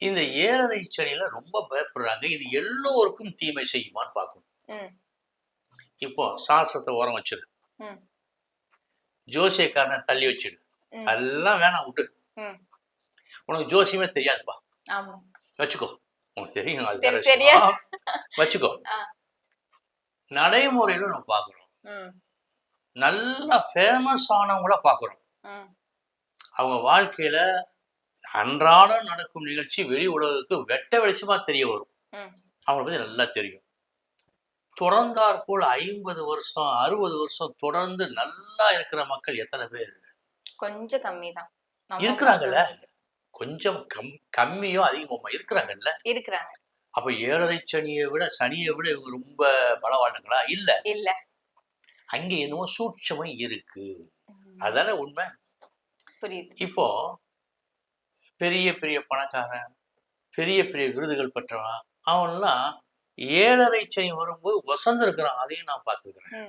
இந்த 7.5 சனியில ரொம்ப பயப்படுறாங்க. இது எல்லோருக்கும் தீமை செய்யுமான்னு பார்க்கணும். இப்போ சாஸ்திரத்தை ஓரம் வச்சிடு, ஜோசியக்காரனை தள்ளி வச்சிடு, எல்லாம் வேணாம் விட்டு. உனக்கு ஜோசியமே தெரியாதுப்பா, வச்சுக்கோ. உனக்கு தெரியும், அது வச்சுக்கோ. நடைமுறையில நம்ம பார்க்குறோம், நல்ல ஃபேமஸ் ஆனவங்கள பார்க்குறோம். அவங்க வாழ்க்கையில அன்றாடம் நடக்கும் நிகழ்ச்சி வெளி உலகுக்கு வெட்ட வெளிச்சமா தெரிய வரும். அவங்களை பத்தி நல்லா தெரியும். தொடர்ந்தாற் போல் 50 வருஷம் 60 வருஷம் தொடர்ந்து நல்லா இருக்கிற மக்கள் எத்தனை பேர்? கொஞ்சம் கம்மி தான் இருக்கிறாங்கல்ல. கொஞ்சம் கம்மியோ அதிகமா இருக்கிறாங்கல்ல. அப்ப 7.5 சனியை விட இவங்க ரொம்ப பலவானுங்களா? இல்ல. அங்க என்னவோ சூட்சமும் இருக்கு. அதானே உண்மை. இப்போ பெரிய பெரிய பணக்காரன், பெரிய பெரிய விருதுகள் பெற்றவன், அவன்லாம் 7.5 சனி வரும்போது வசந்து இருக்கிறான். அதையும் நான் பார்த்துருக்கிறேன்.